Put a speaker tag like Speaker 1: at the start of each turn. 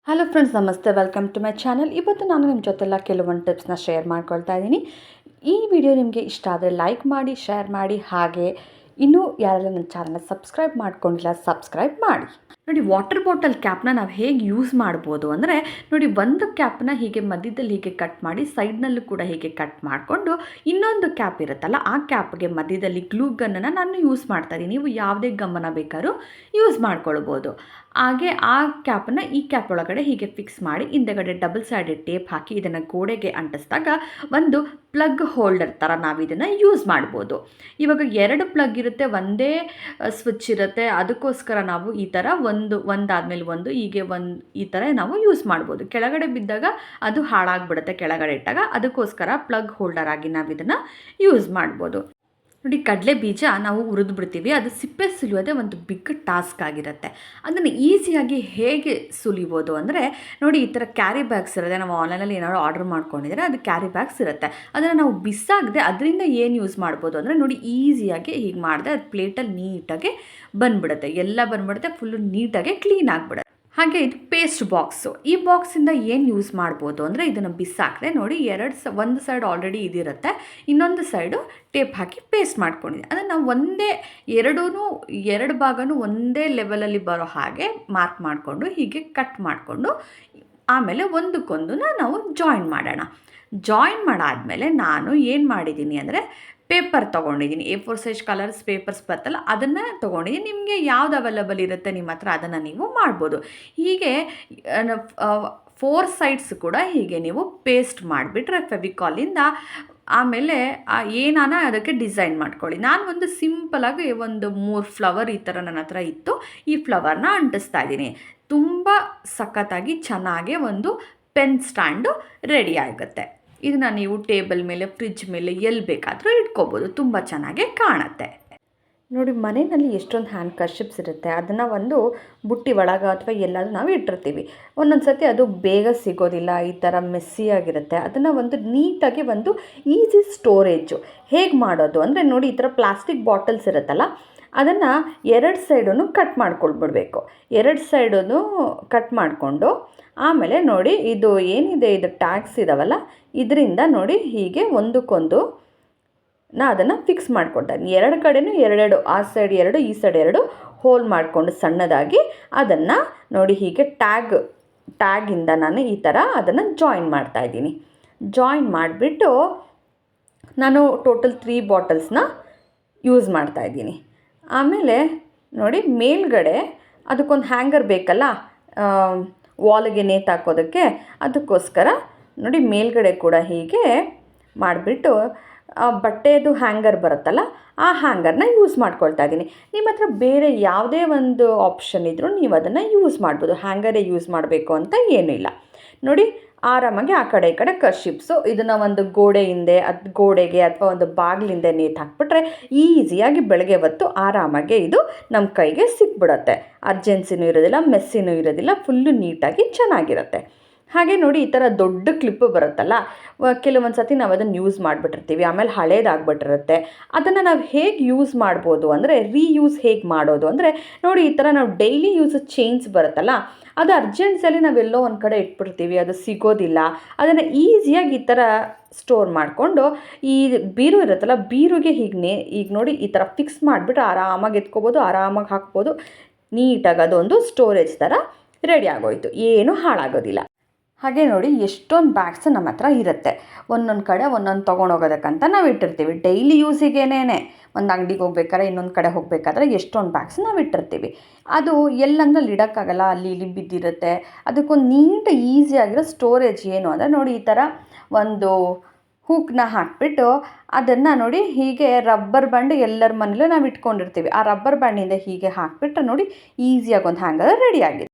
Speaker 1: Hello friends, ನಮಸ್ತೆ. Welcome to my channel. ಇವತ್ತು ನಾನು ನಿಮ್ಮ ಜೊತೆಲ್ಲ ಕೆಲವೊಂದು ಟಿಪ್ಸ್ನ ಶೇರ್ ಮಾಡ್ಕೊಳ್ತಾ ಇದ್ದೀನಿ. ಈ ವಿಡಿಯೋ ನಿಮಗೆ ಇಷ್ಟ ಆದರೆ ಲೈಕ್ ಮಾಡಿ, ಶೇರ್ ಮಾಡಿ. ಹಾಗೆ ಇನ್ನೂ ಯಾರೆಲ್ಲ ನನ್ನ ಚಾನಲ್ನ ಸಬ್ಸ್ಕ್ರೈಬ್ ಮಾಡ್ಕೊಂಡಿಲ್ಲ, ಸಬ್ಸ್ಕ್ರೈಬ್ ಮಾಡಿ. ನೋಡಿ, ವಾಟರ್ ಬಾಟಲ್ ಕ್ಯಾಪ್ನ ನಾವು ಹೇಗೆ ಯೂಸ್ ಮಾಡ್ಬೋದು ಅಂದರೆ, ನೋಡಿ, ಒಂದು ಕ್ಯಾಪ್ನ ಹೀಗೆ ಮಧ್ಯದಲ್ಲಿ ಹೀಗೆ ಕಟ್ ಮಾಡಿ, ಸೈಡ್ನಲ್ಲೂ ಕೂಡ ಹೀಗೆ ಕಟ್ ಮಾಡಿಕೊಂಡು, ಇನ್ನೊಂದು ಕ್ಯಾಪ್ ಇರುತ್ತಲ್ಲ, ಆ ಕ್ಯಾಪ್ಗೆ ಮಧ್ಯದಲ್ಲಿ ಗ್ಲೂ ಗನ್ನನ್ನು ನಾನು ಯೂಸ್ ಮಾಡ್ತಾಯಿದ್ದೀನಿ. ನೀವು ಯಾವುದೇ ಗಮ್ಮನ ಬೇಕಾದ್ರೂ ಯೂಸ್ ಮಾಡ್ಕೊಳ್ಬೋದು. ಹಾಗೆ ಆ ಕ್ಯಾಪನ್ನು ಈ ಕ್ಯಾಪ್ ಒಳಗಡೆ ಹೀಗೆ ಫಿಕ್ಸ್ ಮಾಡಿ, ಹಿಂದೆಗಡೆ ಡಬಲ್ ಸೈಡೆಡ್ ಟೇಪ್ ಹಾಕಿ ಇದನ್ನು ಗೋಡೆಗೆ ಅಂಟಿಸಿದಾಗ ಒಂದು ಪ್ಲಗ್ ಹೋಲ್ಡರ್ ಥರ ನಾವು ಇದನ್ನು ಯೂಸ್ ಮಾಡ್ಬೋದು. ಇವಾಗ 2 ಪ್ಲಗ್ ಇರುತ್ತೆ, ಒಂದೇ ಸ್ವಿಚ್ ಇರುತ್ತೆ. ಅದಕ್ಕೋಸ್ಕರ ನಾವು ಈ ಥರ ಒಂದಾದ್ಮೇಲೆ ಒಂದು ಹೀಗೆ ಈ ಥರ ನಾವು ಯೂಸ್ ಮಾಡ್ಬೋದು. ಕೆಳಗಡೆ ಬಿದ್ದಾಗ ಅದು ಹಾಳಾಗ್ಬಿಡುತ್ತೆ ಕೆಳಗಡೆ ಇಟ್ಟಾಗ. ಅದಕ್ಕೋಸ್ಕರ ಪ್ಲಗ್ ಹೋಲ್ಡರ್ ಆಗಿ ನಾವು ಇದನ್ನು ಯೂಸ್ ಮಾಡ್ಬೋದು. ನೋಡಿ, ಕಡಲೆ ಬೀಜ ನಾವು ಹುರಿದ್ಬಿಡ್ತೀವಿ. ಅದು ಸಿಪ್ಪೆ ಸುಲಿಯೋದೇ ಒಂದು ಬಿಗ್ ಟಾಸ್ಕ್ ಆಗಿರುತ್ತೆ. ಅದನ್ನು ಈಸಿಯಾಗಿ ಹೇಗೆ ಸುಲಿಬೋದು ಅಂದರೆ, ನೋಡಿ, ಈ ಥರ ಕ್ಯಾರಿ ಬ್ಯಾಗ್ಸ್ ಇರುತ್ತೆ. ನಾವು ಆನ್ಲೈನಲ್ಲಿ ಏನಾದ್ರು ಆರ್ಡರ್ ಮಾಡ್ಕೊಂಡಿದ್ರೆ ಅದು ಕ್ಯಾರಿ ಬ್ಯಾಗ್ಸ್ ಇರುತ್ತೆ. ಅದನ್ನು ನಾವು ಬಿಸಾಗದೆ ಅದರಿಂದ ಏನು ಯೂಸ್ ಮಾಡ್ಬೋದು ಅಂದರೆ, ನೋಡಿ, ಈಸಿಯಾಗಿ ಹೀಗೆ ಮಾಡಿದೆ ಅದು ಪ್ಲೇಟಲ್ಲಿ ನೀಟಾಗಿ ಬಂದುಬಿಡುತ್ತೆ. ಎಲ್ಲ ಬಂದುಬಿಡುತ್ತೆ, ಫುಲ್ಲು ನೀಟಾಗಿ ಕ್ಲೀನ್ ಆಗಿಬಿಡುತ್ತೆ. ಹಾಗೆ ಇದು ಪೇಸ್ಟ್ ಬಾಕ್ಸು. ಈ ಬಾಕ್ಸಿಂದ ಏನು ಯೂಸ್ ಮಾಡ್ಬೋದು ಅಂದರೆ, ಇದನ್ನು ಬಿಸಾಕದೆ ನೋಡಿ, ಒಂದು ಸೈಡ್ ಆಲ್ರೆಡಿ ಇದಿರುತ್ತೆ, ಇನ್ನೊಂದು ಸೈಡು ಟೇಪ್ ಹಾಕಿ ಪೇಸ್ಟ್ ಮಾಡ್ಕೊಂಡಿದ್ದೀನಿ. ಅದನ್ನು ನಾವು ಎರಡು ಭಾಗನೂ ಒಂದೇ ಲೆವೆಲಲ್ಲಿ ಬರೋ ಹಾಗೆ ಮಾರ್ಕ್ ಮಾಡಿಕೊಂಡು ಹೀಗೆ ಕಟ್ ಮಾಡಿಕೊಂಡು ಆಮೇಲೆ ಒಂದಕ್ಕೊಂದನ್ನು ನಾವು ಜಾಯಿನ್ ಮಾಡೋಣ. ಜಾಯಿನ್ ಮಾಡಾದಮೇಲೆ ನಾನು ಏನು ಮಾಡಿದ್ದೀನಿ ಅಂದರೆ, ಪೇಪರ್ ತೊಗೊಂಡಿದ್ದೀನಿ. A4 ಸೈಜ್ ಕಲರ್ಸ್ ಪೇಪರ್ಸ್ ಬರ್ತಲ್ಲ, ಅದನ್ನು ತೊಗೊಂಡಿದ್ದೀನಿ. ನಿಮಗೆ ಯಾವ್ದು ಅವೈಲಬಲ್ ಇರುತ್ತೆ ನಿಮ್ಮ ಹತ್ರ ಅದನ್ನು ನೀವು ಮಾಡ್ಬೋದು. ಹೀಗೆ 4 ಸೈಡ್ಸ್ ಕೂಡ ಹೀಗೆ ನೀವು ಪೇಸ್ಟ್ ಮಾಡಿಬಿಟ್ರೆ ಫೆವಿಕಾಲಿಂದ, ಆಮೇಲೆ ಏನಾನ ಅದಕ್ಕೆ ಡಿಸೈನ್ ಮಾಡ್ಕೊಳ್ಳಿ. ನಾನು ಒಂದು ಸಿಂಪಲಾಗಿ ಒಂದು 3 ಫ್ಲವರ್ ಈ ಥರ ನನ್ನ ಹತ್ರ ಇತ್ತು. ಈ ಫ್ಲವರ್ನ ಅಂಟಿಸ್ತಾ ಇದ್ದೀನಿ. ತುಂಬ ಸಖತ್ತಾಗಿ ಚೆನ್ನಾಗಿ ಒಂದು ಪೆನ್ ಸ್ಟ್ಯಾಂಡು ರೆಡಿ ಆಗುತ್ತೆ. ಇದನ್ನು ನೀವು ಟೇಬಲ್ ಮೇಲೆ, ಫ್ರಿಡ್ಜ್ ಮೇಲೆ ಎಲ್ಲಿ ಬೇಕಾದರೂ ಇಟ್ಕೋಬೋದು. ತುಂಬ ಚೆನ್ನಾಗಿ ಕಾಣುತ್ತೆ. ನೋಡಿ, ಮನೆಯಲ್ಲಿ ಎಷ್ಟೊಂದು ಹ್ಯಾಂಡ್ ಕರ್ಚಿಪ್ಸ್ ಇರುತ್ತೆ. ಅದನ್ನು ಒಂದು ಬುಟ್ಟಿ ಒಳಗೆ ಅಥವಾ ಎಲ್ಲಾದರೂ ನಾವು ಇಟ್ಟಿರ್ತೀವಿ. ಒಂದೊಂದು ಸರ್ತಿ ಅದು ಬೇಗ ಸಿಗೋದಿಲ್ಲ, ಈ ಥರ ಮೆಸ್ಸಿಯಾಗಿರುತ್ತೆ. ಅದನ್ನು ಒಂದು ನೀಟಾಗಿ ಒಂದು ಈಸಿ ಸ್ಟೋರೇಜು ಹೇಗೆ ಮಾಡೋದು ಅಂದರೆ, ನೋಡಿ, ಈ ಥರ ಪ್ಲಾಸ್ಟಿಕ್ ಬಾಟಲ್ಸ್ ಇರುತ್ತಲ್ಲ, ಅದನ್ನು 2 ಸೈಡೂ ಕಟ್ ಮಾಡ್ಕೊಳ್ಬಿಡ್ಬೇಕು. 2 ಸೈಡೂ ಕಟ್ ಮಾಡಿಕೊಂಡು ಆಮೇಲೆ ನೋಡಿ, ಇದು ಏನಿದೆ, ಇದು ಟ್ಯಾಗ್ಸ್ ಇದಾವಲ್ಲ, ಇದರಿಂದ ನೋಡಿ ಹೀಗೆ ಒಂದಕ್ಕೊಂದು ಅದನ್ನು ಫಿಕ್ಸ್ ಮಾಡ್ಕೊಳ್ತಾ ಇದ್ದೀನಿ. 2 ಕಡೆಯೂ 2, ಆ ಸೈಡ್ 2, ಈ ಸೈಡ್ 2 ಹೋಲ್ ಮಾಡಿಕೊಂಡು ಸಣ್ಣದಾಗಿ ಅದನ್ನು ನೋಡಿ ಹೀಗೆ ಟ್ಯಾಗಿಂದ ನಾನು ಈ ಥರ ಅದನ್ನು ಜಾಯಿನ್ ಮಾಡ್ತಾಯಿದ್ದೀನಿ. ಜಾಯಿನ್ ಮಾಡಿಬಿಟ್ಟು ನಾನು ಟೋಟಲ್ 3 ಬಾಟಲ್ಸ್ನ ಯೂಸ್ ಮಾಡ್ತಾಯಿದ್ದೀನಿ. ಆಮೇಲೆ ನೋಡಿ, ಮೇಲ್ಗಡೆ ಅದಕ್ಕೊಂದು ಹ್ಯಾಂಗರ್ ಬೇಕಲ್ಲ, ವಾಲಿಗೆ ನೇತಾಕೋದಕ್ಕೆ. ಅದಕ್ಕೋಸ್ಕರ ನೋಡಿ, ಮೇಲ್ಗಡೆ ಕೂಡ ಹೀಗೆ ಮಾಡಿಬಿಟ್ಟು ಬಟ್ಟೆದು ಹ್ಯಾಂಗರ್ ಬರುತ್ತಲ್ಲ, ಆ ಹ್ಯಾಂಗರ್ನ ಯೂಸ್ ಮಾಡ್ಕೊಳ್ತಾ ಇದ್ದೀನಿ. ನಿಮ್ಮ ಹತ್ರ ಬೇರೆ ಯಾವುದೇ ಒಂದು ಆಪ್ಷನ್ ಇದ್ದರೂ ನೀವು ಅದನ್ನು ಯೂಸ್ ಮಾಡ್ಬೋದು. ಹ್ಯಾಂಗರೇ ಯೂಸ್ ಮಾಡಬೇಕು ಅಂತ ಏನೂ ಇಲ್ಲ. ನೋಡಿ, ಆರಾಮಾಗಿ ಆ ಕಡೆ ಈ ಕಡೆ ಕರ್ಚಿಪ್ಸು ಇದನ್ನು ಒಂದು ಗೋಡೆಗೆ ಅಥವಾ ಒಂದು ಬಾಗಿಲಿಂದ ನೇತು ಹಾಕ್ಬಿಟ್ರೆ ಈಸಿಯಾಗಿ ಬೆಳಗ್ಗೆ ಹೊತ್ತು ಆರಾಮಾಗಿ ಇದು ನಮ್ಮ ಕೈಗೆ ಸಿಕ್ಬಿಡುತ್ತೆ. ಅರ್ಜೆನ್ಸಿನೂ ಇರೋದಿಲ್ಲ, ಮೆಸ್ಸಿನೂ ಇರೋದಿಲ್ಲ, ಫುಲ್ಲು ನೀಟಾಗಿ ಚೆನ್ನಾಗಿರುತ್ತೆ. ಹಾಗೆ ನೋಡಿ, ಈ ಥರ ದೊಡ್ಡ ಕ್ಲಿಪ್ಪು ಬರುತ್ತಲ್ಲ, ಕೆಲವೊಂದು ಸತಿ ನಾವು ಅದನ್ನು ಯೂಸ್ ಮಾಡಿಬಿಟ್ಟಿರ್ತೀವಿ, ಆಮೇಲೆ ಹಳೇದಾಗ್ಬಿಟ್ಟಿರುತ್ತೆ. ಅದನ್ನು ನಾವು ಹೇಗೆ ಯೂಸ್ ಮಾಡ್ಬೋದು ಅಂದರೆ, ರೀಯೂಸ್ ಹೇಗೆ ಮಾಡೋದು ಅಂದರೆ, ನೋಡಿ, ಈ ಥರ ನಾವು ಡೈಲಿ ಯೂಸ್ ಚೈನ್ಸ್ ಬರುತ್ತಲ್ಲ, ಅದು ಅರ್ಜೆಂಟ್ಸಲ್ಲಿ ನಾವೆಲ್ಲೋ ಒಂದು ಕಡೆ ಇಟ್ಬಿಡ್ತೀವಿ, ಅದು ಸಿಗೋದಿಲ್ಲ. ಅದನ್ನು ಈಸಿಯಾಗಿ ಈ ಥರ ಸ್ಟೋರ್ ಮಾಡಿಕೊಂಡು ಈ ಬೀರು ಇರುತ್ತಲ್ಲ, ಬೀರುಗೆ ಈಗ ನೋಡಿ ಈ ಥರ ಫಿಕ್ಸ್ ಮಾಡಿಬಿಟ್ಟು ಆರಾಮಾಗಿ ಎತ್ಕೋಬೋದು, ಆರಾಮಾಗಿ ಹಾಕ್ಬೋದು. ನೀಟಾಗಿ ಅದೊಂದು ಸ್ಟೋರೇಜ್ ಥರ ರೆಡಿ ಆಗೋಯಿತು, ಏನೂ ಹಾಳಾಗೋದಿಲ್ಲ. ಹಾಗೆ ನೋಡಿ, ಎಷ್ಟೊಂದು ಬ್ಯಾಗ್ಸ್ ನಮ್ಮ ಹತ್ರ ಇರುತ್ತೆ. ಒಂದೊಂದು ಕಡೆ ಒಂದೊಂದು ತೊಗೊಂಡೋಗೋದಕ್ಕಂತ ನಾವು ಇಟ್ಟಿರ್ತೀವಿ. ಡೈಲಿ ಯೂಸಿಗೇನೇ ಒಂದು ಅಂಗಡಿಗೆ ಹೋಗ್ಬೇಕಾದ್ರೆ, ಇನ್ನೊಂದು ಕಡೆ ಹೋಗಬೇಕಾದ್ರೆ ಎಷ್ಟೊಂದು ಬ್ಯಾಗ್ಸ್ ನಾವು ಇಟ್ಟಿರ್ತೀವಿ. ಅದು ಎಲ್ಲಂದ್ರಲ್ಲಿ ಇಡೋಕ್ಕಾಗಲ್ಲ, ಅಲ್ಲಿ ಇಲ್ಲಿ ಬಿದ್ದಿರುತ್ತೆ. ಅದಕ್ಕೊಂದು ನೀಟ್ ಈಸಿಯಾಗಿರೋ ಸ್ಟೋರೇಜ್ ಏನು ಅಂದರೆ, ನೋಡಿ, ಈ ಥರ ಒಂದು ಹೂಕ್ನ ಹಾಕಿಬಿಟ್ಟು ಅದನ್ನು ನೋಡಿ ಹೀಗೆ ರಬ್ಬರ್ ಬ್ಯಾಂಡ್ ಎಲ್ಲರ ಮನೇಲೂ ನಾವು ಇಟ್ಕೊಂಡಿರ್ತೀವಿ. ಆ ರಬ್ಬರ್ ಬ್ಯಾಂಡಿಂದ ಹೀಗೆ ಹಾಕಿಬಿಟ್ರೆ ನೋಡಿ ಈಸಿಯಾಗಿ ಒಂದು ಹ್ಯಾಂಗರ್ ರೆಡಿ ಆಗಿದೆ.